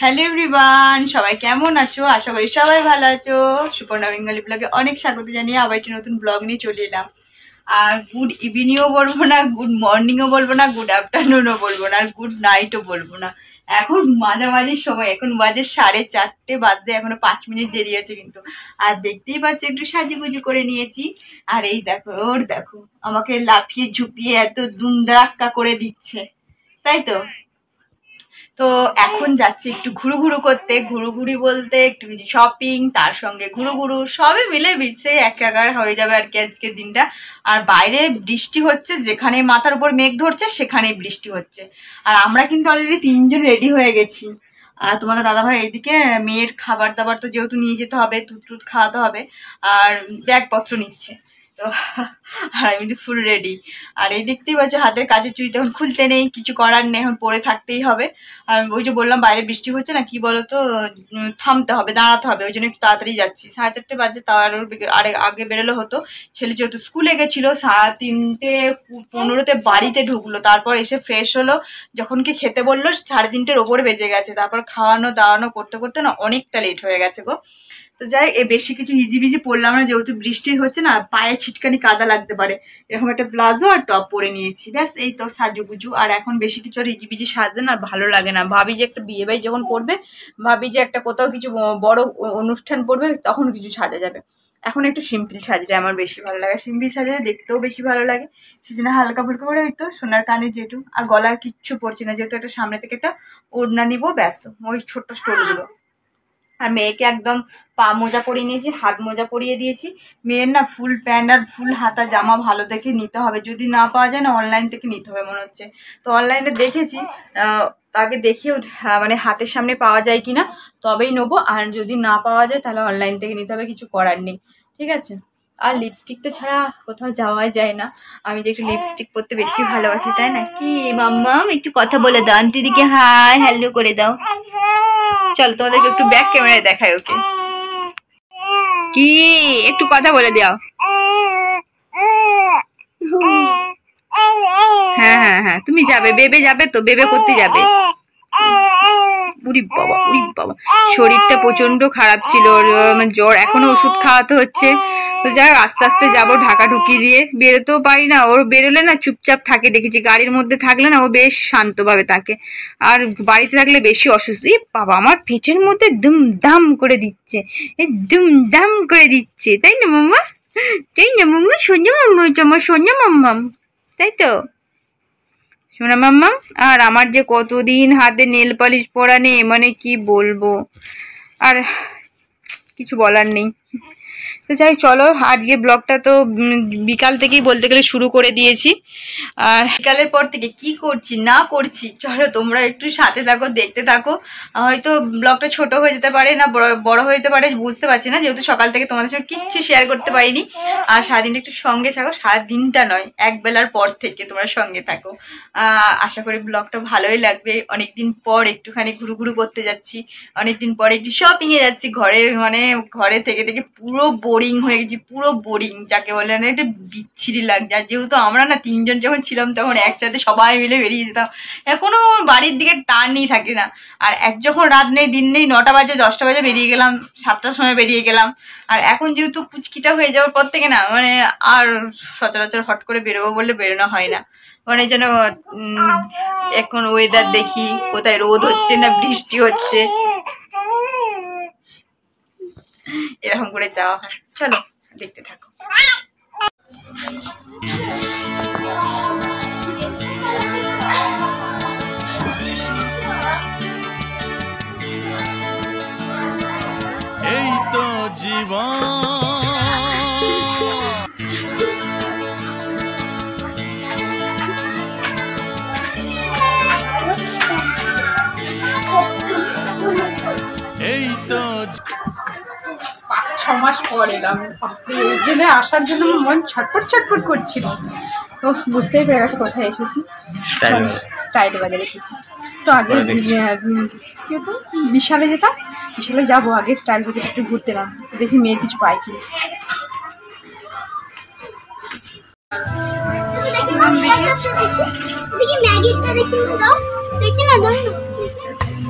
Hello everyone, সবাই কেমন আছো? আশা করি সবাই ভালো আছো। সুপর্ণা বেঙ্গলি ব্লগে অনেক স্বাগত জানিয়ে আবার একটি নতুন ব্লগ নিয়ে চলে এলাম। আর গুড ইভিনিংও বলবো না, গুড মর্নিংও বলবো না, গুড আফটারনুনও বলবো না, আর গুড নাইটও বলবো না। এখন মাঝামাঝির সময়, এখন বাজে 4:30 বাজতে এখনো 5 মিনিট দেরি আছে কিন্তু। আর দেখতেই পাচ্ছি একটু সাজুগুজু করে নিয়েছি। আর এই দেখো, ওর দেখো আমাকে লাফিয়ে ঝুপিয়ে এত দুমদারাক্কা করে দিচ্ছে, তাই তো। তো এখন যাচ্ছি একটু ঘুরু করতে। ঘুরুঘুরি বলতে একটু কিছু শপিং, তার সঙ্গে ঘুরু সবই মিলে মিশে একাকার হয়ে যাবে আর কি আজকের দিনটা। আর বাইরে বৃষ্টি হচ্ছে, যেখানে মাথার উপর মেঘ ধরছে সেখানেই বৃষ্টি হচ্ছে। আর আমরা কিন্তু অলরেডি 3জন রেডি হয়ে গেছি। আর তোমাদের দাদাভাই এইদিকে মেয়ের খাবার দাবার তো যেহেতু নিয়ে যেতে হবে, দুধ খাওয়াতে হবে, আর ব্যাগপত্র নিচ্ছে। তো আর আমি তো ফুল রেডি। আর এই দেখতেই পাচ্ছি হাতের কাজের চুড়ি তখন খুলতে নেই, কিছু করার নেই, এখন পরে থাকতেই হবে। আর ওই যে বললাম বাইরে বৃষ্টি হচ্ছে না, কি বলতো, থামতে হবে, দাঁড়াতে হবে, ওই জন্য একটু তাড়াতাড়ি যাচ্ছি। 4:30 বাজে, তার আগে বেরোলে হতো। ছেলে যেহেতু স্কুলে গেছিলো, 3:15 বাড়িতে ঢুকলো, তারপর এসে ফ্রেশ হলো, যখন কি খেতে বললো 3:30 ওপরে বেজে গেছে। তারপর খাওয়ানো দাওয়ানো করতে করতে না অনেকটা লেট হয়ে গেছে গো। তো যাই, বেশি কিছু হিজিবিজি পরলাম না, যেহেতু বৃষ্টি হচ্ছে না, পায়ে ছিটকানি কাদা লাগতে পারে। এরকম একটা প্লাজো আর টপ পরে নিয়েছি, ব্যাস এই তো সাজুগুজু। আর এখন বেশি কিছু আর হিজিবিজি সাজতে না ভালো লাগে না। ভাবি যে একটা বিয়ে বাড়ি যখন পড়বে, ভাবি যে একটা কোথাও কিছু বড় অনুষ্ঠান পড়বে, তখন কিছু সাজা যাবে। এখন একটু সিম্পল সাজলে আমার বেশি ভালো লাগে, সিম্পল সাজালে দেখতেও বেশি ভালো লাগে। সেজন্য হালকা ফুলকা করে ওই তো সোনার কানের যেটু, আর গলায় কিচ্ছু পড়ছে না, যেহেতু একটা সামনে থেকে একটা ওড়না নিবো, ব্যাস ওই ছোট্ট স্টোনগুলো। আর মেয়েকে একদম পা মোজা পরিয়ে নিয়েছি, হাত মোজা পরিয়ে দিয়েছি। মেয়ের না ফুল প্যান্ট আর ফুল হাতা জামা ভালো দেখে নিতে হবে, যদি না পাওয়া যায় না অনলাইন থেকে নিতে হবে মনে হচ্ছে। তো অনলাইনে দেখেছি, আগে দেখিও মানে হাতের সামনে পাওয়া যায় কিনা, তবেই নেবো। আর যদি না পাওয়া যায় তাহলে অনলাইন থেকে নিতে হবে, কিছু করার নেই, ঠিক আছে। আর লিপস্টিক তো ছাড়া কোথাও যাওয়াই যায় না। আমি তো একটু লিপস্টিক পরতে বেশি ভালোবাসি, তাই না? কি মাম্মাম, একটু কথা বলে দাও, আন্টি দিকে হাই হ্যালো করে দাও। চলো তোমাদেরকে একটু ব্যাক ক্যামেরায় দেখাই ওকে। কি একটু কথা বলে দাও। হ্যাঁ হ্যাঁ হ্যাঁ, তুমি যাবে, বেবে যাবে তো, বেবে করতে যাবে। উরি বাবা, উরি বাবা, শরীরটা প্রচন্ড খারাপ ছিল, জ্বর, এখনো ওষুধ খাওয়াতে হচ্ছে। তো যাই আস্তে আস্তে যাবো, ঢাকা ঢুকি দিয়ে। বেরোতেও পারি না, ওর বেরোলে না চুপচাপ থাকে দেখেছি, গাড়ির মধ্যে থাকলে না ও বেশ শান্তভাবে থাকে, আর বাড়িতে থাকলে বেশি অসুস্থ। এই বাবা, আমার পেটের মধ্যে দুমদাম করে দিচ্ছে, দুমদাম করে দিচ্ছে, তাই না মাম্মা? তাই না মাম্মা? সোনা মাম্মা, তোমার সোনা মাম্মাম, তাই তো সোনা মাম্মাম। আর আমার যে কতদিন হাতে নেল পালিশ পরা নেই, মানে কি বলবো, আর কিছু বলার নেই। তো যাই চলো, আজকে ব্লগটা তো বিকাল থেকেই বলতে গেলে শুরু করে দিয়েছি। আর বিকালের পর থেকে কি করছি না করছি চলো তোমরা একটু সাথে থাকো, দেখতে থাকো। হয়তো ব্লগটা ছোট হয়ে যেতে পারে, না বড় হয়ে যেতে পারে, বুঝতে পারছি না, যেহেতু সকাল থেকে তোমাদের সঙ্গে কিচ্ছু শেয়ার করতে পারিনি। আর সারাদিনটা একটু সঙ্গে থাকো, সারাদিনটা নয়, এক বেলার পর থেকে তোমরা সঙ্গে থাকো। আশা করি ব্লগটা ভালোই লাগবে। অনেকদিন পর একটুখানি ঘুরু করতে যাচ্ছি, অনেকদিন পর একটু শপিংয়ে যাচ্ছি। ঘরে থেকে থেকে পুরো বোরিং হয়ে গেছি, পুরো বোরিং যাকে বলে না, একটা বিচ্ছিরি লাগছে। আর যেহেতু আমরা না 3জন যখন ছিলাম তখন একসাথে সবাই মিলে বেরিয়ে যেতাম, এখনো বাড়ির দিকে টানই থাকে না। আর যখন রাত নেই দিন নেই, 9টা বাজে 10টা বাজে বেরিয়ে গেলাম, 7টার সময় বেরিয়ে গেলাম। আর এখন যেহেতু কুচকিটা হয়ে যাওয়ার পর থেকে না, মানে আর সচরাচর হট করে বেরোবো বললে বেরোনো হয় না। মানে যেন এখন ওয়েদার দেখি, কোথায় রোদ হচ্ছে না বৃষ্টি হচ্ছে, এরকম করে যাওয়া হয়। চলো দেখতে থাকো। এই তো জীবন, এই তো 5-6 মাস পর এলাম, ওই জন্য আসার জন্য মন ছটফট করছিল। তো বুঝতেই পেরে গেছে কোথায় এসেছি, স্টাইল বাজারে এসেছি। তো আগে কি হতো, বিশালে যেতাম, বিশালে যাবো, আগে স্টাইল বাজারে একটু ঘুরতে এলাম, দেখি মেয়ের কিছু পাই কি।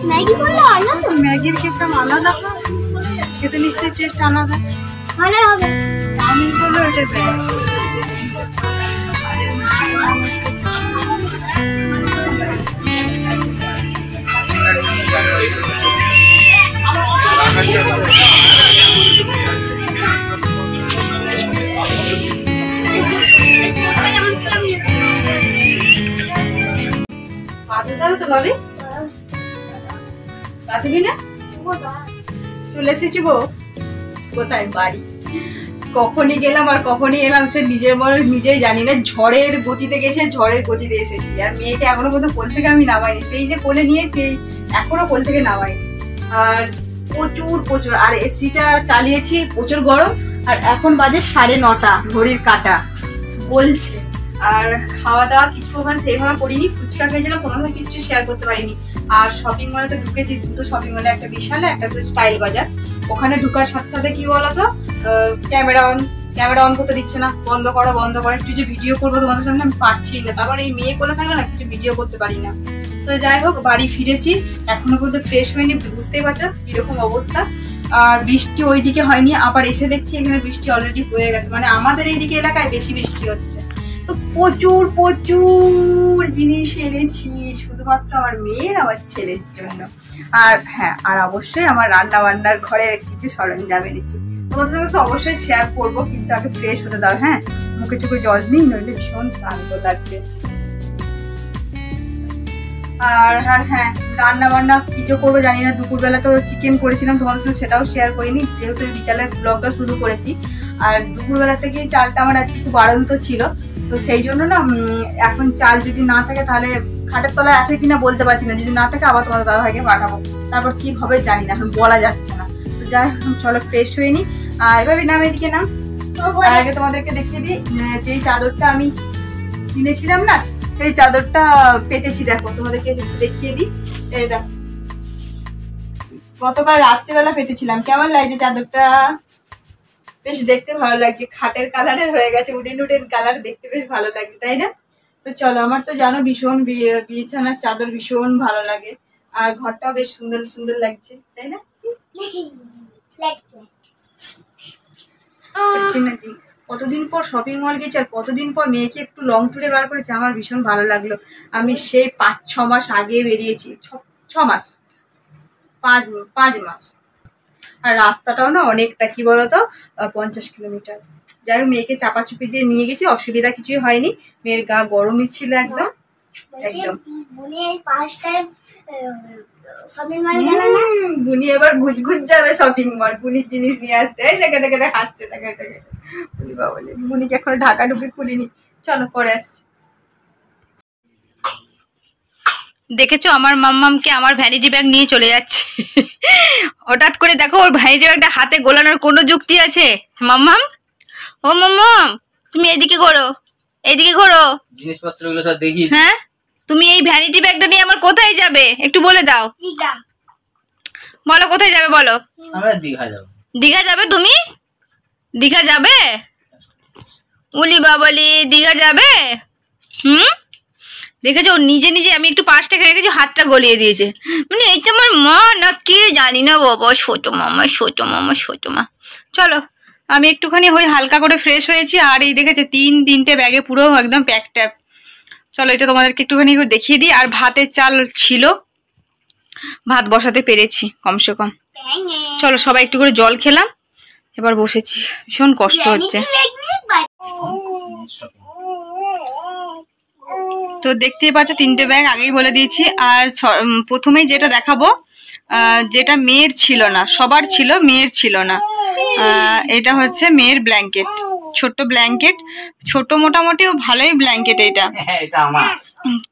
ম্যাগি করলে আলাদা, ম্যাগির খেতে আলাদা খেতে নিশ্চয়ই টেস্ট আলাদা ভালো হবে। চাউমিন করলে ওইটা দেয় তো ভাবি তুমি না চলে এসেছি গো কোথায় বাড়ি কখনই গেলাম আর কখনই এলাম সে নিজের মনে নিজেই জানি না ঝড়ের গতিতে গেছে ঝড়ের গতিতে এসেছি আর মেয়েকে এখনো পর্যন্ত কোল থেকে আমি নামাইনি সেই যে কোলে নিয়েছি এখনো কোল থেকে নামাইনি আর প্রচুর আর এসিটা চালিয়েছি প্রচুর গরম আর এখন বাজে 9:30 ঘড়ির কাঁটা বলছে আর খাওয়া দাওয়া কিছু ওখানে সেইভাবে করিনি ফুচকা খেয়েছিলাম তোমার সাথে কিছু শেয়ার করতে পারিনি আর শপিং মলে তো ঢুকেছি দুটো শপিং মলে একটা বিশাল একটা স্টাইল বাজার ওখানে ঢুকার সাথে সাথে কি বলতো ক্যামেরা অন করতে দিচ্ছে না বন্ধ করো একটু যে ভিডিও করবো তোমাদের সামনে আমি পারছি না তারপর এই মেয়ে কোলে থাকলে না কিছু ভিডিও করতে পারি না তো যাই হোক বাড়ি ফিরেছি এখনো পর্যন্ত ফ্রেশ হয়নি বুঝতেই পারছো কিরকম অবস্থা আর বৃষ্টি ওইদিকে হয়নি আবার এসে দেখছি এখানে বৃষ্টি অলরেডি হয়ে গেছে মানে আমাদের এইদিকে এলাকায় বেশি বৃষ্টি হচ্ছে তো প্রচুর জিনিস এনেছি শুধুমাত্র আমার মেয়ের আমার ছেলের জন্য আর হ্যাঁ আর অবশ্যই আমার রান্না বান্নার ঘরে কিছু সরঞ্জাম এনেছি তোমাদের সঙ্গে তো অবশ্যই শেয়ার করবো কিন্তু আগে ফ্রেশ হতে দাও হ্যাঁ মুখে চোখে জল নেই নইলে ভীষণ ক্লান্ত লাগবে আর হ্যাঁ রান্না বান্না কিছু করবো জানি না দুপুরবেলা তো চিকেন করেছিলাম তোমাদের সঙ্গে সেটাও শেয়ার করিনি যেহেতু বিকালের ব্লগটা শুরু করেছি আর দুপুরবেলা থেকে চালটা আমার আজকে খুব বাড়ন্ত ছিল তো সেই জন্য না এখন চাল যদি না থাকে তাহলে খাটের তলায় আছে কিনা বলতে পারছি না যদি না থাকে আবার তোমাদের দাদা ভাইকে পাঠাবো তারপর কি হবে জানি না এখন বলা যাচ্ছে না তো যাই চলো ফ্রেশ হয়ে নি আর এভাবে নাম এদিকে নাম আর আগে তোমাদেরকে দেখিয়ে দিই যেই চাদরটা আমি কিনেছিলাম না সেই চাদরটা পেতেছি দেখো তোমাদেরকে দেখিয়ে দিই এই দেখো গতকাল রাত্রিবেলা পেতেছিলাম কেমন লাগছে চাদরটা বেশ দেখতে ভালো লাগছে খাটের কালারের হয়ে গেছে উডেন কালার দেখতে বেশ ভালো লাগছে তাই না তো চলো আমার তো জানো ভীষণ বিছানার চাদর ভীষণ ভালো লাগে আর ঘরটাও বেশ সুন্দর লাগছে তাই না কতদিন পর শপিং মল গেছি আর কতদিন পর মেয়েকে একটু লং ট্যুরে বার করেছে আমার ভীষণ ভালো লাগলো আমি সেই 5-6 মাস আগে বেরিয়েছি 6 মাস 5 মাস আর রাস্তাটাও না অনেকটা কি বলতো 50 কিলোমিটার যাই হোক মেয়েকে চাপাচুপি দিয়ে নিয়ে গেছি অসুবিধা কিছুই হয়নি মেয়ের গা গরমই ছিল একদম বুনি এবার গুজগুজ যাবে শপিং মল বুনির জিনিস নিয়ে আসতে দেখে হাসছে দেখে বুনিকে এখন ঢাকা ঢুকে খুলিনি চলো পরে আসছি দেখেছো আমার মাম্মামকে আমার ভ্যানিটি ব্যাগ নিয়ে চলে যাচ্ছে হঠাৎ করে দেখো ওর ভ্যানিটি ব্যাগটা হাতে গোলানোর কোনো যুক্তি আছে মাম্মাম ও মাম্মাম তুমি এদিকে ঘোরো জিনিসপত্রগুলো সব দেখি হ্যাঁ তুমি এই ভ্যানিটি ব্যাগটা নিয়ে আমার কোথায় যাবে একটু বলে দাও বলো কোথায় যাবে বলো আমরা দীঘা যাব দীঘা যাবে তুমি দীঘা যাবে উলি বাবলি দীঘা যাবে দেখেছো নিজে আমি একটু পাশটা খেয়ে রেখেছি হাতটা গলিয়ে দিয়েছে মানে এইটা আমার মা না কি জানি না বাবা ছোট মা চলো আমি একটুখানি ওই হালকা করে ফ্রেশ হয়েছি আর এই দেখেছো 3-3টে ব্যাগে পুরো একদম প্যাক ট্যাপ চলো এটা তোমাদেরকে একটুখানি দেখিয়ে দিই আর ভাতের চাল ছিল ভাত বসাতে পেরেছি কমসে কম চলো সবাই একটু করে জল খেলাম এবার বসেছি ভীষণ কষ্ট হচ্ছে তো দেখতেই পাচ্ছ 3টে ব্যাগ আগেই বলে দিয়েছি আর প্রথমেই যেটা দেখাবো যেটা মেয়ের ছিল না সবার ছিল মেয়ের ছিল না এটা হচ্ছে মেয়ের ব্ল্যাঙ্কেট ছোট্ট ব্ল্যাঙ্কেট ছোট মোটামুটি ভালোই ব্ল্যাঙ্কেট এটা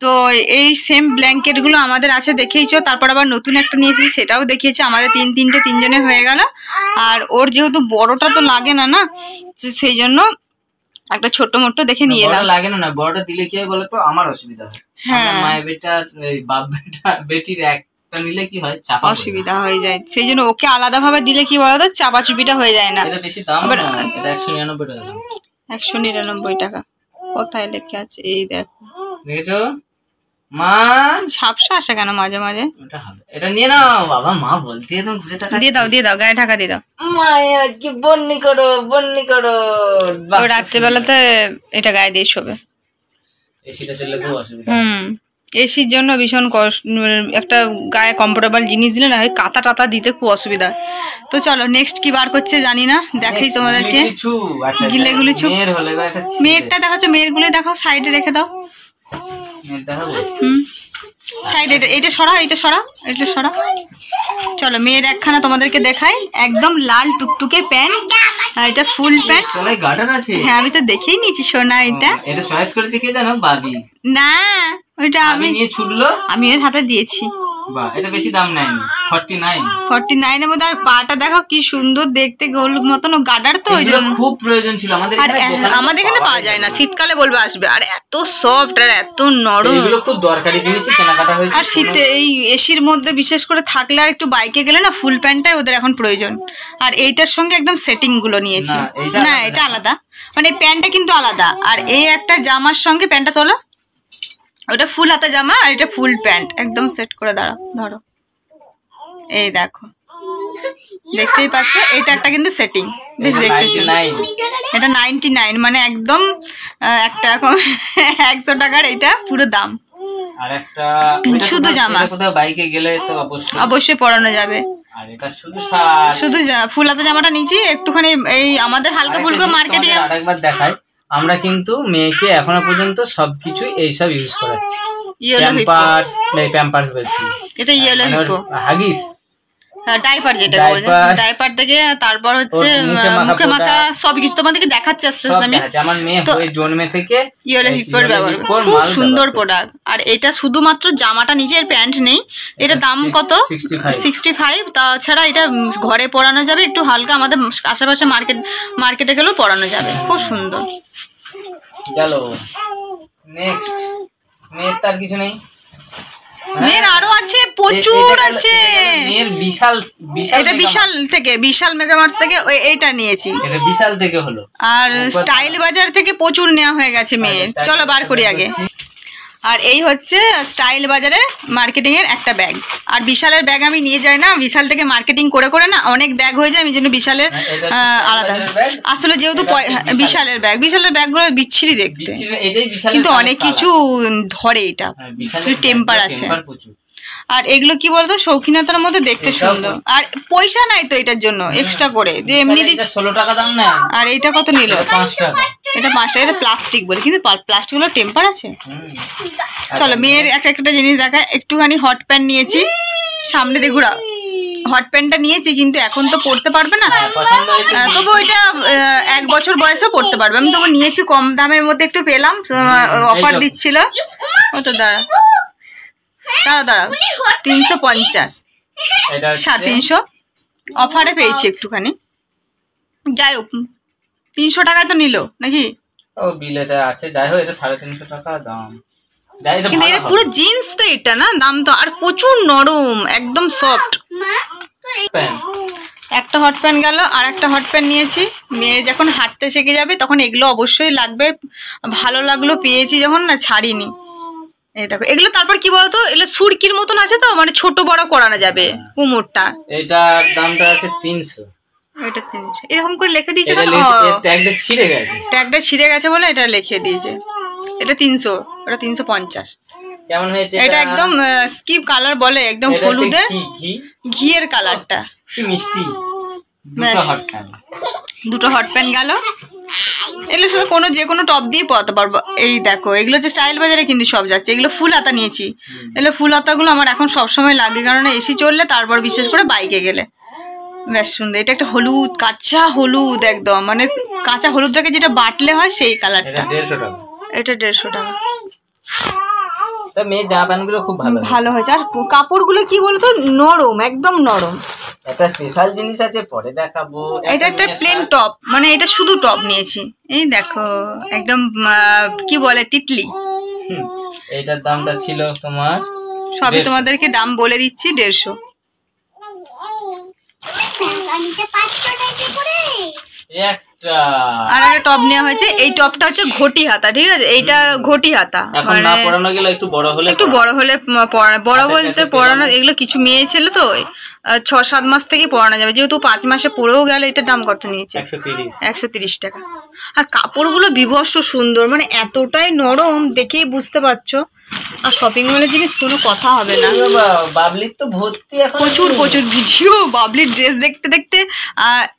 তো এই সেম ব্ল্যাঙ্কেট গুলো আমাদের আছে দেখিয়েছো তারপর আবার নতুন একটা নিয়েছি সেটাও দেখিয়েছি আমাদের 3জনে হয়ে গেল আর ওর যেহেতু বড়টা তো লাগে না না সেই জন্য একটা ছোট মোটো দেখে নিয়ে এলাম লাগে না বড়টা দিলে কি হয় বলো তো আমার অসুবিধা হয় হ্যাঁ মায়ের বেটা বাপ বেটা বেটির একটা নিলে কি হয় চাপা অসুবিধা হয়ে যায় সেই জন্য ওকে আলাদা ভাবে দিলে কি বলো তো চাপাচুপিটা হয়ে যায় না এটা বেশি দাম না এটা 199 টাকা 199 টাকা কোথায় লেখা আছে এই দেখো দেখেছো মা ঝাপসা আসে কেন মাঝে মাঝে? এটা হবে, এটা নিয়ে নাও বাবা। মা বলতে একদম ঘুরে টাকা দিয়ে দাও গায়ে ঢাকা দিয়ে দাও। মায়ের কি বন্নি করো ও রাত্রেবেলাতে এটা গায়ে দিয়ে শোবে। এসিটা চললে খুব অসুবিধা। এসির জন্য ভীষণ কষ্ট, একটা গায়ে কমফোর্টেবল জিনিস দিলে না হয় কাঁথা টাতা দিতে খুব অসুবিধা। তো চলো নেক্সট কি বার করছে জানি না, দেখাই তোমাদেরকে। গিলে গুলিছু মেয়েরটা দেখাচ্ছ, মেয়েরগুলো দেখাও, সাইডে রেখে দাও। সাইডে এটা সরা, এটা সরা। চলো মেয়ের একখানা তোমাদেরকে দেখাই, একদম লাল টুকটুকে প্যান্ট, এটা ফুল প্যান্ট। হ্যাঁ আমি তো দেখেই নিয়েছি সোনা। এটা চয়েস করেছে কে জানো? বাবি। না ওইটা আমি নিয়ে ছুটলো, আমি এর হাতে দিয়েছি। বাহ, এটা বেশি দাম নেয়নি, 49 এর মধ্যে। আর পাটা দেখো কি সুন্দর দেখতে, গোল মতন গাডার। তো ওই জন্য খুব প্রয়োজন ছিল আমাদের। আর আমাদের এখানে পাওয়া যায় না, শীতকালে বলবে আসবে। আর এত সফট আর এত নরম, এগুলো খুব দরকারি জিনিসই কেনাকাটা হয়েছে। আর শীতে এই এসির মধ্যে বিশেষ করে থাকলে আর একটু বাইকে গেলে না ফুল প্যান্টটাই ওদের এখন প্রয়োজন। আর এইটার সঙ্গে একদম সেটিং গুলো নিয়েছি। না এটা আলাদা, মানে প্যান্টটা কিন্তু আলাদা। আর এই একটা জামার সঙ্গে প্যান্টটা তোলো, ওটা ফুল হাতা জামা আর এটা ফুল প্যান্ট, একদম সেট করে ধরো। এই দেখো দেখতেই পাচ্ছ, এটা একটা কিন্তু সেটিং বেশ দেখতে সুন্দর। এটা 99, মানে একদম একটা 100 টাকার এটা পুরো দাম। আর একটা শুধু জামা, কোথাও বাইকে গেলে তো অবশ্যই পরানো যাবে। আর এটা শুধু ফুল হাতা জামাটা নিচে একটুখানি এই আমাদের হালকা ফুলকা মার্কেটে। আরেকবার দেখাই, আমরা কিন্তু মেয়েকে এখনো পর্যন্ত সবকিছু এইসব ইউজ করাচ্ছি। প্যাম্পার্স বলছি, এটা ইয়েলো হিপো হাগিস, ডাইপার, যেটা ডাইপার থেকে তারপর হচ্ছে মুখে মাখা সবকিছু তোমাদেরকে দেখাচ্ছি আস্তে আস্তে আমি। আমার মেয়ে জন্মে থেকে ইয়েলো হিপোর ব্যবহার, খুব সুন্দর প্রোডাক্ট। আর এটা শুধুমাত্র জামাটা নিচে, প্যান্ট নেই। এটা দাম কত? 65। তাছাড়া এটা ঘরে পরানো যাবে, একটু হালকা আমাদের আশেপাশে মার্কেটে গেলেও পরানো যাবে, খুব সুন্দর। গেল নেক্সট। মেয়ের তার কিছু নেই, মেয়ের আরো আছে, প্রচুর আছে। মেয়ের বিশাল এটা বিশাল মেগামার্ট থেকে এইটা নিয়েছি। এটা বিশাল থেকে হলো। আর স্টাইল বাজার থেকে প্রচুর নেওয়া হয়ে গেছে মেয়ের। চলো বার করি আগে। আর এই হচ্ছে স্টাইল বাজারের মার্কেটিং এর একটা ব্যাগ। আর বিশালের ব্যাগ আমি নিয়ে যাই না, বিশাল থেকে মার্কেটিং করে না অনেক ব্যাগ হয়ে যায়, আমি জন্য বিশালের আলাদা। আসলে যেহেতু বিশালের ব্যাগগুলো বিচ্ছিরি দেখতে, কিন্তু অনেক কিছু ধরে, এটা টেম্পার আছে। আর এগুলো কি বলতো, শৌখিনতার মধ্যে দেখতে সুন্দর। আর পয়সা নাই তো এটার জন্য এক্সট্রা করে, যে এমনি দিচ্ছি। 16 টাকা দাম না। আর এইটা কত নিল? 5 টাকা। এটা 5 টাকা। এটা প্লাস্টিক বলে, কিন্তু প্লাস্টিক গুলো টেম্পার আছে। চলো মেয়ের একটা জিনিস দেখা, একটুখানি হট প্যান্ট নিয়েছি। সামনে দিয়ে ঘুরা, হট প্যান্টটা নিয়েছি, কিন্তু এখন তো পরতে পারবে না। তবু ওইটা 1 বছর বয়সে পরতে পারবে। আমি তবু নিয়েছি, কম দামের মধ্যে একটু পেলাম, অফার দিচ্ছিল। ও তো দাঁড়া 350, 350 অফারে পেয়েছি একটুখানি। যাই হোক 300 টাকায় তো নিল নাকি? ও বিলেতে আছে, যাই হোক এটা 350 টাকা দাম। কিন্তু এটা পুরো জিন্স তো, এটা না দাম তো। আর প্রচুর নরম, একদম সফট। একটা হট প্যান্ট গেল। আর একটা হট প্যান্ট নিয়েছি, মেয়ে যখন হাঁটতে শিখে যাবে তখন এগুলো অবশ্যই লাগবে। ভালো লাগলো, পেয়েছি যখন না ছাড়িনি। এই দেখো এগুলো। তারপর কি বলতো, এগুলো সুরকির মতন আছে তো, মানে ছোট বড় করানো যাবে কুমোরটা। এটার দামটা আছে 300। এটা 300 এরকম করে লিখে দিয়েছে। ট্যাগটা ছিঁড়ে গেছে বলে এটা লিখে দিয়েছে। এটা 300, এটা 350। কেমন হয়েছে? এটা একদম স্কিপ কালার বলে, একদম হলুদে ঘিয়ের কালারটা, কি মিষ্টি। দুটো হট প্যান্ট গেল। এগুলোর সাথে যে কোনো টপ দিয়ে পরাতে পারবো। এই দেখো এগুলো হচ্ছে স্টাইল বাজারে কিন্তু সব যাচ্ছে। এগুলো ফুল হাতা নিয়েছি। এগুলো ফুল হাতাগুলো আমার এখন সবসময় লাগে, কারণ এসি চললে, তারপর বিশেষ করে বাইকে গেলে বেশ সুন্দর। এটা একটা হলুদ, কাঁচা হলুদ, একদম মানে কাঁচা হলুদটাকে যেটা বাটলে হয় সেই কালারটা। এটা 150 টাকা। মেয়ের জামা প্যান্টগুলো খুব ভালো হয়েছে। আর কাপড়গুলো কি বলতো, নরম, একদম নরম। একটা স্পেশাল জিনিস আছে, পরে দেখাবো। এটা একটা প্লেন টপ, মানে এটা শুধু টপ নিয়েছি। এই দেখো একদম কি বলে, তিতলি। এটার দামটা ছিল তোমার, সবই তোমাদেরকে দাম বলে দিচ্ছি, 150। আর একটা টপ নেওয়া হয়েছে। এই টপটা হচ্ছে ঘটি হাতা, ঠিক আছে, এইটা ঘটি হাতা, এখন না পরানো গেলে একটু বড় হলে পরানো, বড় বলতে পরানো, এগুলো কিছু মেয়ে ছিল তো 6-7 মাস থেকে পরানো যাবে, যেহেতু 5 মাসে পরেও গেল। এটার দাম কত নিয়েছে? 130 টাকা। আর কাপড়গুলো বিভৎস সুন্দর, মানে এতটাই নরম, দেখেই বুঝতে পারছো। আর শপিং মলের জিনিস কোনো কথা হবে না। বাবলির তো ভর্তি, এখন প্রচুর ভিডিও বাবলির ড্রেস দেখতে দেখতে।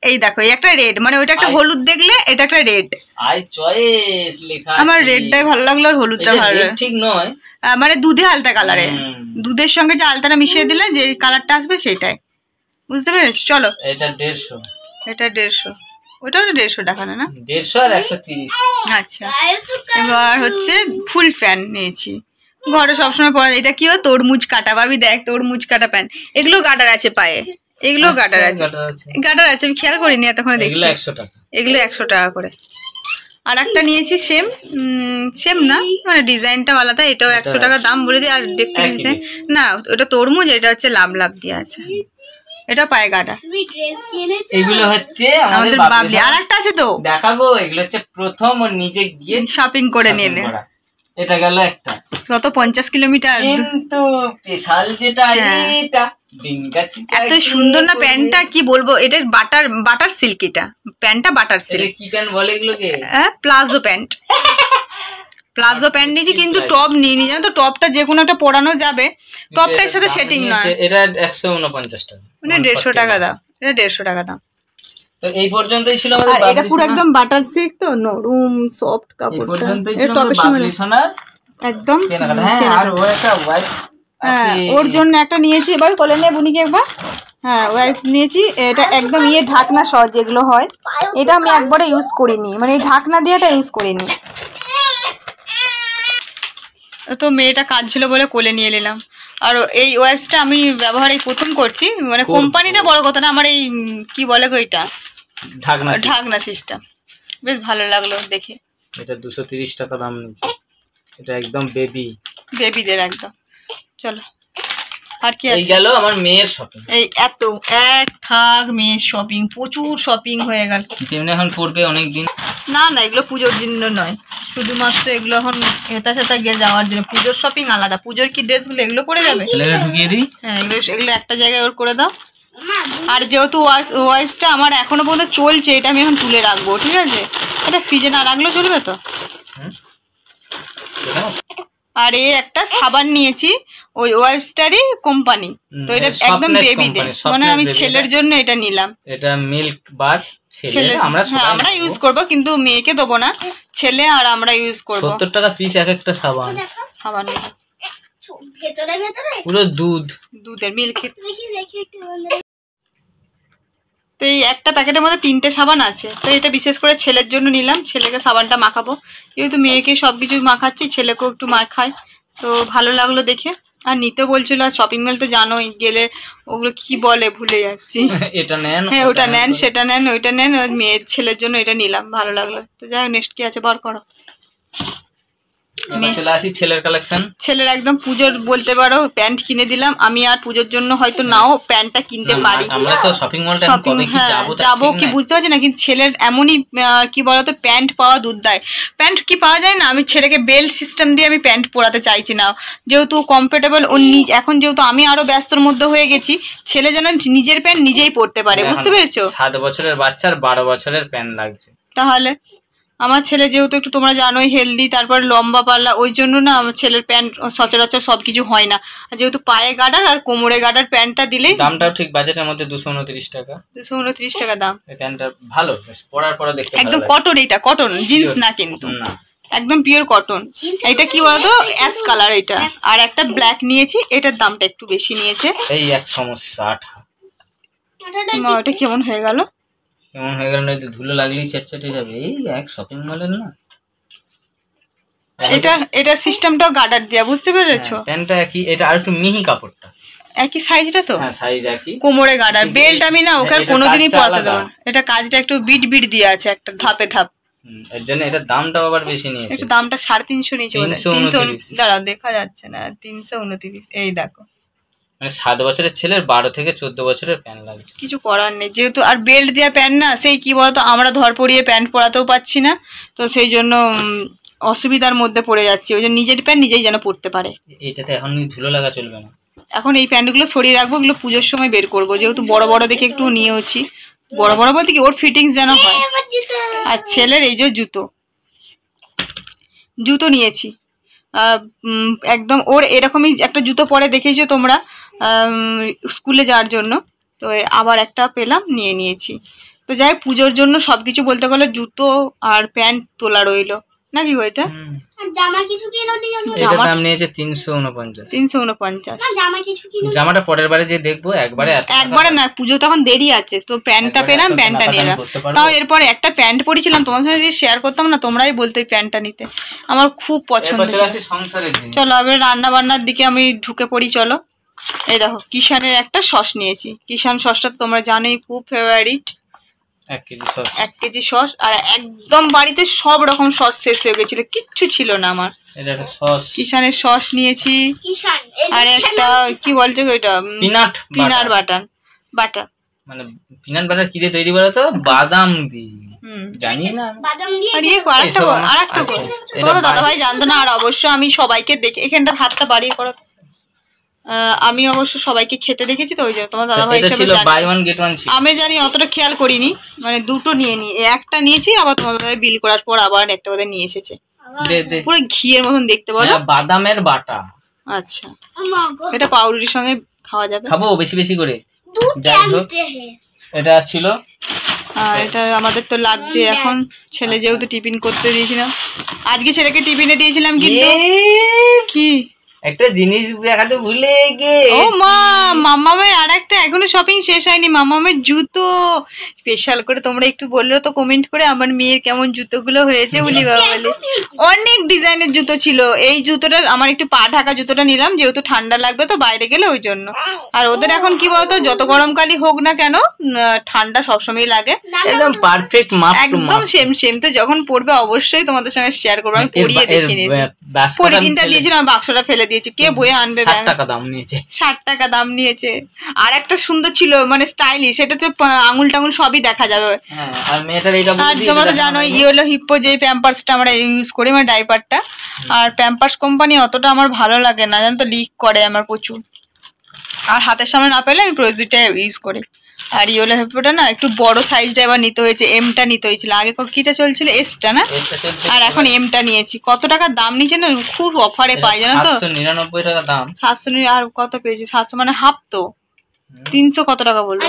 এই দেখো, এই একটা রেড, মানে ওইটা একটা হলুদ দেখলে, এটা একটা রেড। আই চয়েস লেখা আছে। আমার রেডটাই ভালো লাগলো আর হলুদটা ভালো লাগলো। ঠিক নয়, মানে দুধে আলতা কালারে, দুধের সঙ্গে যে আলতাটা মিশিয়ে দিলে যে কালারটা আসবে সেটাই, বুঝতে পেরেছো? চলো, এটা 150, এটা 150, ওটাও 150 টাকা না? 150 আর 130। আচ্ছা, এবার হচ্ছে ফুল প্যান্ট নিয়েছি, ঘরে সবসময় পরা যায়। এটা কি হয়? তরমুজ কাটা, ভাবি দেখ, তরমুজ কাটা প্যান্ট। এগুলো গাটার আছে পায়ে, এগুলো গাটার আছে, গাটার আছে, আমি খেয়াল করিনি এতক্ষণ দেখছি। এগুলো 100 টাকা করে। আর একটা নিয়েছি সেম না, মানে ডিজাইনটা আলাদা, এটাও 100 টাকা দাম বলে দিই। আর দেখতে দেখতে না, ওটা তরমুজ, এটা হচ্ছে লাভ দিয়ে আছে, এটা পায়ে গাটা। এগুলো হচ্ছে আমাদের বাবলি। আর একটা আছে তো দেখাবো, এগুলো হচ্ছে প্রথম নিজে গিয়ে শপিং করে নিলে। এটা গেল একটা, কত 50 কিলোমিটার। কিন্তু স্পেশাল যেটা এটা এত সুন্দর না প্যান্টটা, কি বলবো, এটা বাটার সিল্ক, এটা প্যান্টটা বাটার সিল্ক। কি প্যান্ট বলে এগুলোকে? Palazzo pant. প্লাজো প্যান্ট নিয়েছি, কিন্তু টপ নিইনি, জানো তো, টপটা যে কোনো একটা পরানো যাবে, টপটার সাথে সেটিং নয়। এটা 149 টাকা, মানে 150 টাকা দাম, এটা 150 টাকা দাম। তো এই পর্যন্তই ছিল আমাদের বাবলি। এটা পুরো একদম বাটার সিল্ক, তো নরম সফট কাপড়টা। এটা টপের সঙ্গে একদম। আর ও একটা হোয়াইট, ওর জন্য একটা নিয়েছি, এবার কোলে নিয়ে বুনিকে একবার। হ্যাঁ, হোয়াইট নিয়েছি, এটা একদম ঢাকনা সহ যেগুলো হয়, এটা আমি একবারে ইউজ করিনি, মানে এই ঢাকনা দিয়ে এটা ইউজ করিনি। তো মেয়েটা কাজ ছিল বলে কোলে নিয়ে নিলাম। আর এই ওয়াইপসটা আমি ব্যবহার এই প্রথম করছি, মানে কোম্পানিটা বড় কথা না, আমার এই কি বলে গো, এটা ঢাকনা সিস্টেম, বেশ ভালো লাগলো দেখে। এটা 230 টাকা দাম নিচ্ছে, এটা একদম বেবিদের একদম। চলো, আর কি আছে? এই গেল আমার মেয়ের শপিং। এই এত এক থাক মেয়ের শপিং, প্রচুর শপিং হয়ে গেল। যেমন এখন পড়বে অনেকদিন। না এগুলো পুজোর জন্য নয়, শুধুমাত্র এগুলো এখন হেতা সেতা গিয়ে যাওয়ার জন্য। পুজোর শপিং আলাদা, পুজোর কি ড্রেসগুলো এগুলো পরে যাবে, ঢুকিয়ে দিই। হ্যাঁ, এগুলো একটা জায়গায় ওর করে দাও। আর যেহেতু ওয়াইপসটা আমার এখনো পর্যন্ত চলছে, এটা আমি এখন তুলে রাখবো, ঠিক আছে? এটা ফ্রিজে না রাখলেও চলবে তো। আর এই একটা সাবান নিয়েছি, ওই ওয়াইপসটারই কোম্পানি, তো এটা একদম বেবিদের, মানে আমি ছেলের জন্য এটা নিলাম। এটা মিল্ক বার, ছেলে আমরা ইউজ করব, কিন্তু মেয়েকে দেবো না, ছেলে আর আমরা ইউজ করব। 70 টাকা পিস এক একটা সাবান। ভেতরে পুরো দুধের মিল্ক। তো এই একটা প্যাকেটের মধ্যে 3টে সাবান আছে, তো এটা বিশেষ করে ছেলের জন্য নিলাম, ছেলেকে সাবানটা মাখাবো, যেহেতু মেয়েকে সবকিছু মাখাচ্ছি, ছেলেকেও একটু মাখাই, তো ভালো লাগলো দেখে। আর নিতে বলছিল, আর শপিং মল তো জানোই, গেলে ওগুলো কি বলে ভুলে যাচ্ছি। এটা নেন, হ্যাঁ ওটা নেন, সেটা নেন, ওইটা নেন, মেয়ের ছেলের জন্য এটা নিলাম, ভালো লাগলো। তো যাই হোক, নেক্সট কি আছে বার করো। চলে আসি ছেলের কালেকশন। ছেলের একদম পুজোর বলতে পারো প্যান্ট কিনে দিলাম আমি, আর পুজোর জন্য হয়তো নাও প্যান্টটা কিনতে পারি। আমরা তো শপিং মলটা কবে কি যাবো কি বুঝতে পারছি না, কিন্তু ছেলের এমনই কি বলতো, প্যান্ট পাওয়া দুধ দেয়। প্যান্ট কি পাওয়া যায় না, আমি ছেলেকে বেল্ট সিস্টেম দিয়ে আমি প্যান্ট পরাতে চাইছি না, যেহেতু কমফোর্টেবল ও এখন যেহেতু আমি আরো ব্যস্তর মধ্যে হয়ে গেছি, ছেলে যেন নিজের প্যান্ট নিজেই পরতে পারে, বুঝতে পেরেছো? 7 বছরের বাচ্চার 12 বছরের প্যান্ট লাগছে। তাহলে আমার ছেলে যেহেতু একটু তোমরা জানোই হেলদি, তারপর লম্বা পাল্লা, ওই জন্য না আমার ছেলের প্যান্ট সচরাচর সবকিছু হয় না। আর যেহেতু পায়ে গার্ডার আর কোমরে গার্ডার প্যান্টটা দিলেই, দামটাও ঠিক বাজেটের মধ্যে 229 টাকা। 229 টাকা দাম। এই প্যান্টটা ভালো, পরার পরে দেখতে ভালো লাগে। একদম কটন, এটা কটন, জিন্স না কিন্তু, একদম পিওর কটন। এটা কি বলতো, অ্যাশ কালার এটা। আর একটা ব্ল্যাক নিয়েছি, এটার দামটা একটু বেশি নিয়েছে, এই 160। এটা কেমন হয়ে গেল, কেমন হয়ে গেল, নয়তো ধুলো লাগলেই চেটচেটে যাবে। এই এক শপিং মলের না, এটার সিস্টেমটাও গার্ডার দেয়া, বুঝতে পেরেছো? প্যান্টটা কি, এটা আর একটু মিহি কাপড়টা, একই সাইজটা তো, হ্যাঁ সাইজ একই, কোমরে গার্ডার। বেল্ট আমি না ওকে আর কোনোদিনই পরাতে দেব না, এটা কাজটা একটু বিট দিয়ে আছে, একটা ধাপে ধাপ, এর জন্য এটার দামটাও আবার বেশি নিয়েছে, একটু দামটা 350 নিয়েছে। 300 দাঁড়াও, দেখা যাচ্ছে না, 329। এই দেখো, মানে 7 বছরের ছেলের 12 থেকে 14 বছরের প্যান্ট লাগছে। কিছু করার নেই, যেহেতু আর বেল্ট দেওয়া প্যান্ট না, সেই কি বলতো আমরা ধর পরিয়ে প্যান্ট পরাতেও পাচ্ছি না, তো সেই জন্য অসুবিধার মধ্যে পড়ে যাচ্ছি। ওই জন্য নিজের প্যান্ট নিজেই যেন পরতে পারে। এটাতে এখন ধুলো লাগা চলবে না। এখন এই প্যান্টগুলো সরিয়ে রাখবো, এগুলো পুজোর সময় বের করবো, যেহেতু বড় বড় দেখে একটু নিয়েওছি। বড় বড় বলতে কি ওর ফিটিংস যেন হয়। আর ছেলের এই যে জুতো নিয়েছি, একদম ওর এরকমই একটা জুতো পরে দেখেছো তোমরা স্কুলে যাওয়ার জন্য, তো আবার একটা পেলাম, নিয়েছি। তো যাই হোক, পুজোর জন্য সবকিছু বলতে গেলে জুতো আর প্যান্ট তোলা রইলো নাকি গো? এটা জামা কিছু কিনোনি? এটার দাম নিয়েছে 349। না জামা কিছু কিনোনি? জামাটা পরের বারে যে দেখবো, একবারে না, পুজো তখন দেরি আছে, তো প্যান্টটা পেলাম, প্যান্টটা নিলাম। তাও এরপর একটা প্যান্ট পরেছিলাম, তোমার সাথে যে শেয়ার করতাম না, তোমরাই বলতে প্যান্টটা নিতে, আমার খুব পছন্দ। চলো আমি রান্না বান্নার দিকে আমি ঢুকে পড়ি, চলো। এই দেখো কিষানের একটা সস নিয়েছি। কিষান সসটা তো তোমরা জানোই খুব ফেভারিট। 1 কেজি সস, আর একদম বাড়িতে সব রকম সস শেষ হয়ে গেছিল, কিচ্ছু ছিল না আমার। কিষানের সস নিয়েছি, আর একটা কি বলছো ওইটা, পিনাট বাটার। মানে পিনাট বাটার কি দিয়ে তৈরি বলো তো? বাদাম দিয়ে। জানি না, বাদাম দিয়ে। আর একটা তোমাদের দাদা ভাই জানতো না, আর অবশ্য আমি সবাইকে দেখে, এখানটা হাতটা বাড়িয়ে করো, আমি অবশ্য সবাইকে খেতে দেখেছি, তো ওই জন্য তোমার দাদা ভাই হিসেবে আমি জানি, অতটা খেয়াল করিনি। মানে দুটো একটা নিয়েছি, আবার তোমার দাদা ভাই বিল করার পর আবার একটা বোধহয় নিয়ে এসেছে, পুরো ঘিয়ের মতন দেখতে, বলো বাদামের বাটা। আচ্ছা, এটা পাউরুটির সঙ্গে খাওয়া যাবে, খাবো বেশি বেশি করে। এটা ছিল, এটা আমাদের তো লাগছে এখন। ছেলে যেহেতু টিফিন করতে দিয়েছিলাম, আজকে ছেলেকে টিফিনে দিয়েছিলাম, কিন্তু কি একটা জিনিস দেখাতে ভুলে গে। ও মা, মামামের আর একটা এখনো শপিং শেষ হয়নি, মামামের জুতো স্পেশাল করে তোমরা একটু বললো তো কমেন্ট করে, আমার মেয়ের কেমন জুতোগুলো হয়েছে বলি বাবালি। অনেক ডিজাইনের জুতো ছিল, এই জুতোটা আমার একটু পা ঢাকা জুতোটা নিলাম, যেহেতু ঠান্ডা লাগবে তো বাইরে গেলে, ওই জন্য। আর ওদের এখন কি বলতো, যত গরমকালই হোক না কেন, ঠান্ডা সবসময় লাগে, একদম পারফেক্ট মাপ, একদম সেম। তো যখন পড়বে অবশ্যই তোমাদের সঙ্গে শেয়ার করবো, আমি পরিয়ে দেখে নিয়েছি। পলিথিনটা দিয়েছিলাম, বাক্সটা ফেলে দিয়েছি, কে বয়ে আনবে? 60 টাকা দাম নিয়েছে। 60 টাকা দাম নিয়েছে। আর একটা সুন্দর ছিল, মানে স্টাইলিশ, সেটা তো আঙুল টাঙুল সবই দেখা যাবে। আর মেয়েটার এইটা আর তোমরা তো জানো ইয়েলো হিপ্পো যে প্যাম্পার্সটা আমরা ইউজ করি, মানে ডাইপারটা, আর প্যাম্পার্স কোম্পানি অতটা আমার ভালো লাগে না, জানো তো, লিক করে আমার প্রচুর। আর হাতের সামনে না পেলে আমি প্রোজিটা ইউজ করি। আর ইয়েলো হিপ্পোটা না একটু বড় সাইজটা এবার নিতে হয়েছে, এমটা নিতে হয়েছিল, আগে কিটা চলছিল, এসটা না, আর এখন এমটা নিয়েছি। কত টাকা দাম নিয়েছে না, খুব অফারে পাই, জানো তো, 799 টাকা দাম। 700, আর কত পেয়েছি 700 মানে হাফ, তো 300 কত টাকা বলবো,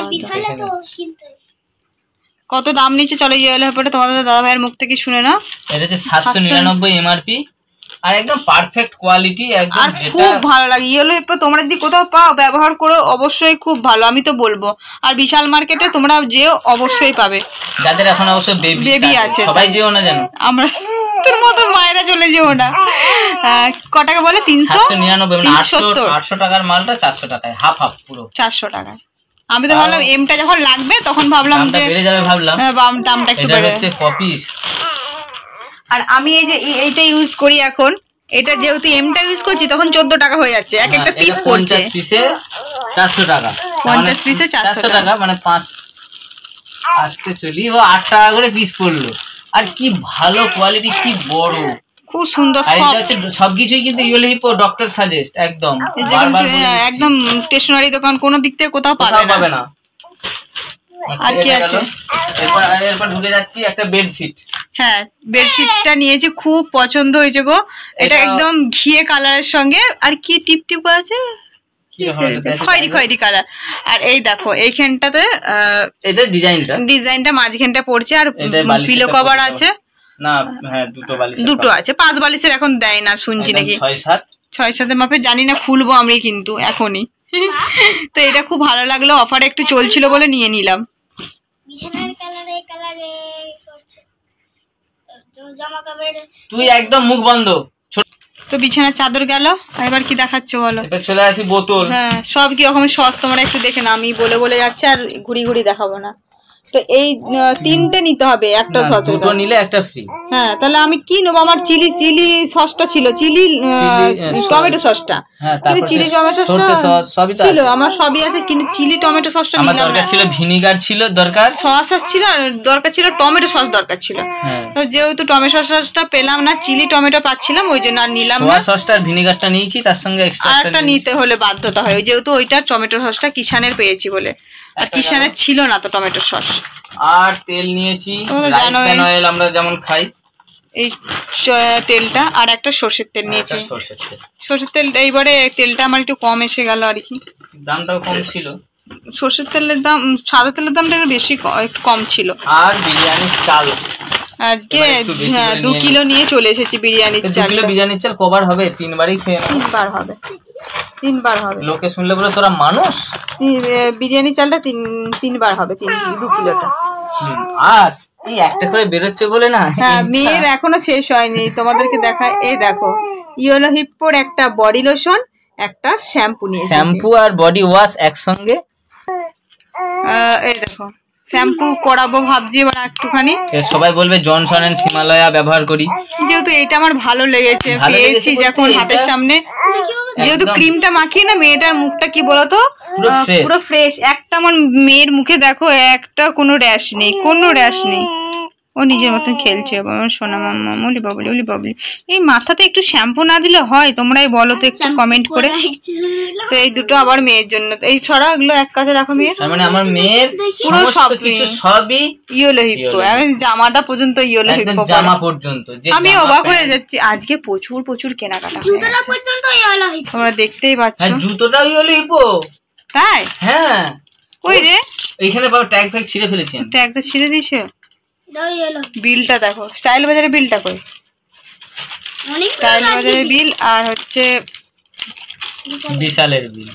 কত দাম নিচ্ছে। চলো ইয়েলো হিপ্পোটা তোমাদের দাদা ভাইয়ের মুখ থেকে শুনে নাও। এটা হচ্ছে 799 এমআরপি, আর একদম পারফেক্ট কোয়ালিটি, একদম। আর খুব ভালো লাগে ইয়েলো হিপ্পো, তোমরা যদি কোথাও পাও ব্যবহার করো, অবশ্যই খুব ভালো, আমি তো বলবো। আর বিশাল মার্কেটে তোমরা যেও, অবশ্যই পাবে। যাদের এখন অবশ্য বেবি আছে, সবাই যেও না, জানো, আমরা তোর মতো মায়েরা চলে যেও না। ক টাকা বলে? 399, 800 টাকার মালটা 400 টাকায়, হাফ পুরো 400 টাকায়। আমি তো ভাবলাম এমটা যখন লাগবে তখন ভাবলাম যে বেড়ে যাবে, ভাবলাম দামটা একটু বেড়ে যাবে। কপিস। আর আমি এই যে এইটা ইউজ করি এখন, এটা যেহেতু এমটা ইউজ করছি, তখন 14 টাকা হয়ে যাচ্ছে, এক একটা পিস পড়ছে 50 পিসে 400 টাকা, 50 পিসে 400 টাকা, মানে 5 আজকে চলি 8 টাকা করে পিস পড়লো। আর কি ভালো কোয়ালিটি, কি বড়, খুব সুন্দর, সবকিছুই কিন্তু ইয়েলো হিপ্পো ডক্টর সাজেস্ট, একদম একদম স্টেশনারি দোকান কোনো দিক থেকে কোথাও পাবে না। আর কি আছে, এরপর ঢুকে যাচ্ছি একটা বেডশিট। হ্যাঁ, বেডশিটটা নিয়েছি, খুব পছন্দ হয়েছে গো, এটা একদম ঘিয়ে কালারের সঙ্গে, আর কি টিপ টিপ আছে, খয়েরি কালার। আর এই দেখো এইখানটাতে এটা ডিজাইনটা মাঝখানটা পড়ছে, আর পিলো কভার আছে না, হ্যাঁ দুটো আছে, 5 বালিশের এখন দেয় না শুনছি নাকি, 6-7 মাপের, জানি না, খুলবো আমি কিন্তু এখনই। তো এটা খুব ভালো লাগলো, অফারে একটু চলছিল বলে নিয়ে নিলাম। তুই একদম মুখ বন্ধ। তো বিছানার চাদর গেল, এবার কি দেখাচ্ছ বলো? এটা চলে আসি বোতল। হ্যাঁ, সব কি রকমের সস তোমরা একটু দেখে না, আমি বলে যাচ্ছি, আর ঘুরি দেখাবো না। তো এই 3টে নিতে হবে একটা সস, দুটো নিলে একটা ফ্রি। হ্যাঁ তাহলে আমি কি নেবো? আমার চিলি সসটা ছিল, চিলি টমেটো সসটা, কিন্তু চিলি টমেটো সসটা ছিল আমার, সবই আছে, কিন্তু চিলি টমেটো সসটা নিলাম না। ছিল ভিনিগার ছিল দরকার, সস ছিল দরকার ছিল, টমেটো সস দরকার ছিল। তো যেহেতু টমেটো সসটা পেলাম না, চিলি টমেটো পাচ্ছিলাম, ওই জন্য আর নিলাম না। সসটা আর ভিনিগারটা নিয়েছি, তার সঙ্গে এক্সট্রা আরেকটা নিতে হলে বাধ্যতা হয়, যেহেতু ওইটা টমেটো সসটা কিষানের পেয়েছি বলে, আর কিষানের ছিল না তো টমেটো সস। আর তেল নিয়েছি, রাইস ব্র্যান অয়েল আমরা যেমন খাই, এই তেলটা, আর একটা সরষের তেল নিয়েছি। সরষের তেল এইবারে তেলটা আমার একটু কম এসে গেল আর কি, দামটাও কম ছিল। সরষের তেলের দাম, সাদা তেলের দামটা একটু বেশি, একটু কম ছিল। আর বিরিয়ানির চাল আজকে 2 কিলো নিয়ে চলে এসেছি বিরিয়ানির চাল। 2 কিলো বিরিয়ানির চাল কবার হবে? 3 বারই খেয়ে নেব। 3 বার হবে। লোকে শুনলে বলে তোরা মানুষ, বিরিয়ানি চালটা 3 বার হবে, 2 কিলোটা। আর এই একটা করে বেরোচ্ছে বলে না। হ্যাঁ, মেয়ের এখনো শেষ হয়নি, তোমাদেরকে দেখায়। এই দেখো, ইয়েলো হিপ্পোর একটা বডি লোশন, একটা শ্যাম্পু নিয়েছি। শ্যাম্পু আর বডি ওয়াশ একসঙ্গে। এই দেখো, শ্যাম্পু করাবো ভাবছি এবার একটুখানি। সবাই বলবে জনসন এন্ড হিমালয়া ব্যবহার করি, যেহেতু এটা আমার ভালো লেগেছে, পেয়েছি যখন হাতের সামনে, যেহেতু ক্রিমটা মাখিয়ে না, মেয়েটার মুখটা কি বলতো পুরো ফ্রেশ। একটা আমার মেয়ের মুখে দেখো, একটা কোনো র্যাশ নেই, কোনো র্যাশ নেই, ও নিজের মতন খেলছে। আমার সোনা মাম্মা, ওলি বাবলি, ওলি বাবলি। এই মাথাতে একটু শ্যাম্পু না দিলে হয়? তোমরাই বলো তো একটু কমেন্ট করে। তো এই দুটো আবার মেয়ের জন্য, এই ছড়া এগুলো এক কাছে রাখো মেয়ের। মানে আমার মেয়ের পুরো সব কিছু সবই ইয়েলো হিপ্পো, জামাটা পর্যন্ত ইয়েলো হিপ্পো, জামা পর্যন্ত। আমি অবাক হয়ে যাচ্ছি, আজকে প্রচুর কেনাকাটা, জুতোটা পর্যন্ত ইয়েলো হিপ্পো, তোমরা দেখতেই পাচ্ছ। জুতোটাও ইয়েলো হিপ্পো, তাই? হ্যাঁ। কই রে? এইখানে বাবা ট্যাগ ফ্যাগ ছিঁড়ে ফেলেছি, ট্যাগটা ছিঁড়ে দিয়েছে। দাও ইয়েলো। বিলটা দেখো, স্টাইল বাজারে বিলটা কই? অনেক স্টাইল বাজারের বিল আর হচ্ছে বিশালের বিল।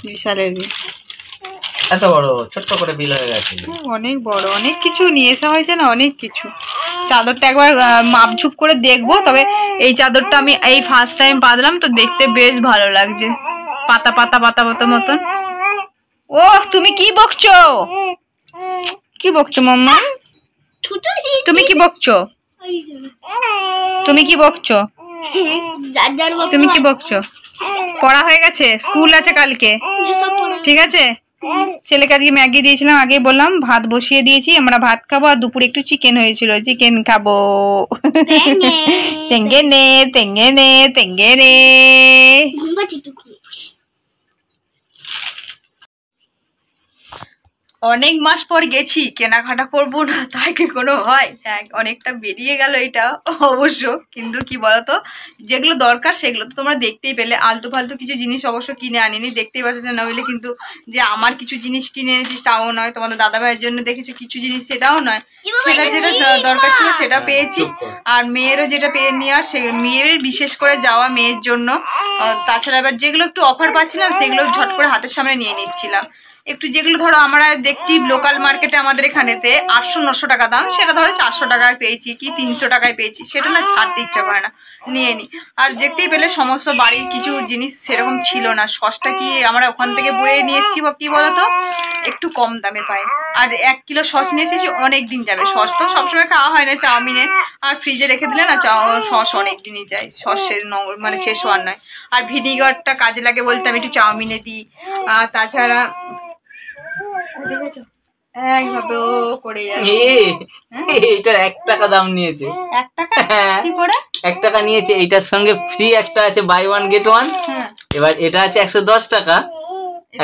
এত বড় ছোট্ট করে বিল হয়ে গেছে, অনেক বড়, অনেক কিছু নিয়ে আসা হয়েছে না, অনেক কিছু। চাদরটা একবার মাপঝুপ করে দেখবো, তবে এই চাদরটা আমি এই ফার্স্ট টাইম পাতলাম, তো দেখতে বেশ ভালো লাগছে, পাতা পাতা পাতা পাতা মতন। ও তুমি কি বকছো? কি বকছো মাম্মা? তুমি কি বকছো? তুমি কি বকছো? তুমি কি বকছো? পড়া হয়ে গেছে? স্কুল আছে কালকে, ঠিক আছে? ছেলেকে আজকে ম্যাগি দিয়েছিলাম, আগেই বললাম। ভাত বসিয়ে দিয়েছি, আমরা ভাত খাবো, আর দুপুরে একটু চিকেন হয়েছিল, চিকেন খাবো। তেঙ্গে নে তেঙ্গে নে তেঙ্গে নে। অনেক মাস পর গেছি, কেনাকাটা করবো না তাই কি কোনো হয়? হ্যাঁ, অনেকটা বেরিয়ে গেল এটা অবশ্য, কিন্তু কি বলতো, যেগুলো দরকার সেগুলো তো তোমরা দেখতেই পেলে। আলতু ফালতু কিছু জিনিস অবশ্য কিনে আনিনি, দেখতেই পাচ্ছ, না হইলে কিন্তু যে আমার কিছু জিনিস কিনে এনেছিস তাও নয়, তোমাদের দাদা ভাইয়ের জন্য দেখেছো কিছু জিনিস, সেটাও নয়। সেটা যেটা দরকার ছিল সেটা পেয়েছি, আর মেয়েরও যেটা পেয়ে নিয়ে আর, মেয়ের বিশেষ করে যাওয়া মেয়ের জন্য। তাছাড়া এবার যেগুলো একটু অফার পাচ্ছিলাম সেগুলো ঝট করে হাতের সামনে নিয়ে নিচ্ছিলাম। একটু যেগুলো ধরো আমরা দেখছি লোকাল মার্কেটে আমাদের এখানেতে 800-900 টাকা দাম, সেটা ধরো 400 টাকায় পেয়েছি কি 300 টাকায় পেয়েছি, সেটা না ছাড়তে ইচ্ছা করে না, নিয়ে নি। আর দেখতেই পেলে সমস্ত বাড়ির কিছু জিনিস সেরকম ছিল না। সসটা কি আমরা ওখান থেকে বয়ে নিয়ে এসেছি, কি বলতো, একটু কম দামে পাই। আর 1 কিলো সস নিয়ে এসেছি, অনেক দিন যাবে। সস তো সবসময় খাওয়া হয় না চাউমিনে, আর ফ্রিজে রেখে দিলে না সস অনেক দিনই যায়, সসের মানে শেষ হওয়ার নয়। আর ভিনিগারটা কাজে লাগে বলতে আমি একটু চাউমিনে দিই। আর তাছাড়া একভাবে করে এইটার 1 টাকা দাম নিয়েছে। 1 টাকা কি করে? 1 টাকা নিয়েছে। এইটার সঙ্গে ফ্রি একটা আছে, বাই 1 গেট 1। এবার এটা আছে 110 টাকা,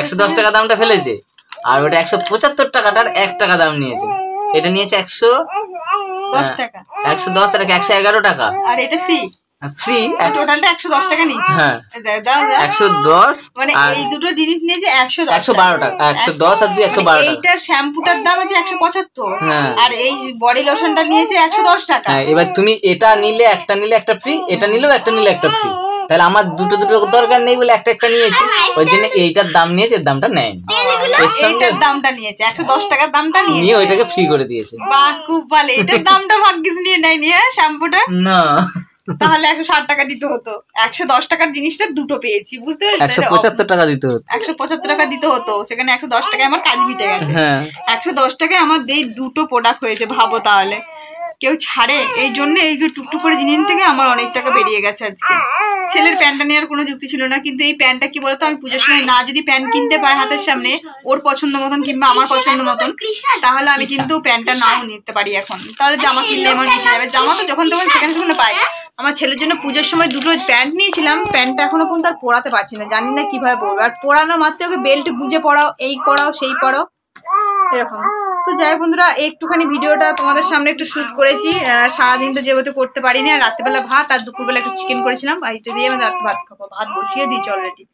110 টাকা দামটা ফেলেছে। আর ওটা 175 টাকাটার 1 টাকা দাম নিয়েছে। এটা নিয়েছে 110 টাকা, 110 টাকা, 111 টাকা। আর এটা ফ্রি, ফ্রি টোটালটা 110 টাকা নিয়েছে। হ্যাঁ, দাও 110, মানে এই দুটো জিনিস নিয়েছে 112 টাকা, 110 আর 112 টাকা। এইটার শ্যাম্পুটার দাম আছে 175, আর এই বডি লোশনটা নিয়েছে 110 টাকা। হ্যাঁ, এবার তুমি এটা নিলে একটা নিলে একটা ফ্রি, এটা নিলেও একটা নিলে একটা ফ্রি। তাহলে আমার দুটো দরকার নেই বলে একটা নিয়েছি, ওই জন্য এইটার দাম নিয়েছে, দামটা নেয় না। এইটার দামটা নিয়েছে 110 টাকার দামটা নিয়ে ওইটাকে ফ্রি করে দিয়েছে। বাহ, খুব ভালো। এটার দামটা ভাগ্যিস নিয়ে নেয়নি, হ্যাঁ শ্যাম্পুটা না, তাহলে 160 টাকা দিতে হতো। 110 টাকার জিনিসটা দুটো পেয়েছি, বুঝতে পারছি। 175 টাকা দিতে হতো, 175 টাকা দিতে হতো, সেখানে 110 টাকায় আমার কাজ মিটে গেছে। 110 টাকায় আমার এই দুটো প্রোডাক্ট হয়েছে, ভাবো তাহলে কেউ ছাড়ে? এই জন্য এই যে টুকটুক করে জিনিস থেকে আমার অনেক টাকা বেরিয়ে গেছে আজকে। ছেলের প্যান্টটা নেওয়ার কোনো যুক্তি ছিল না, কিন্তু এই প্যান্টটা কি বলতো, আমি পুজোর সময় না যদি প্যান্ট কিনতে পাই হাতের সামনে ওর পছন্দ মতন কিংবা আমার পছন্দ মতন, তাহলে আমি কিন্তু প্যান্টটা নাও নিতে পারি এখন। তাহলে জামা কিনলে আমার নিতে যাবে, জামা তো যখন তখন সেখানে সেখানে পাই। আমার ছেলের জন্য পুজোর সময় দুটো প্যান্ট নিয়েছিলাম, প্যান্টটা এখনো পর্যন্ত আর পরাতে পারছি না, জানি না কিভাবে পরবো। আর পরানো মাত্র ওকে বেল্ট গুঁজে পরাও, এই করাও সেই পরাও, এরকম। তো যাই বন্ধুরা, একটুখানি ভিডিওটা তোমাদের সামনে একটু শ্যুট করেছি। সারাদিন তো যেহেতু করতে পারিনি, আর রাত্রেবেলা ভাত আর দুপুরবেলা একটু চিকেন করেছিলাম, আর এটা দিয়ে আমি রাত্রে ভাত খাবো, ভাত বসিয়ে দিয়েছি অলরেডি।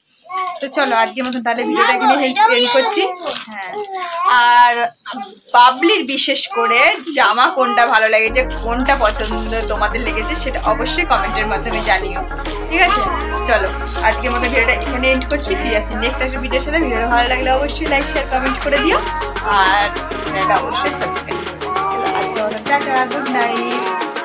তো চলো আজকের মতন তাহলে ভিডিওটা এখানে এন্ড করছি। হ্যাঁ, আর বাবলির বিশেষ করে জামা কোনটা ভালো লেগেছে, কোনটা পছন্দ তোমাদের লেগেছে, সেটা অবশ্যই কমেন্টের মাধ্যমে জানিও, ঠিক আছে? চলো আজকের মতো ভিডিওটা এখানে এন্ড করছি, ফিরে আসি নেক্সট একটা ভিডিওর সাথে। ভিডিওটা ভালো লাগলে অবশ্যই লাইক শেয়ার কমেন্ট করে দিও, আর চ্যানেলটা অবশ্যই সাবস্ক্রাইব। আজকের মতো টাটা, গুড নাইট।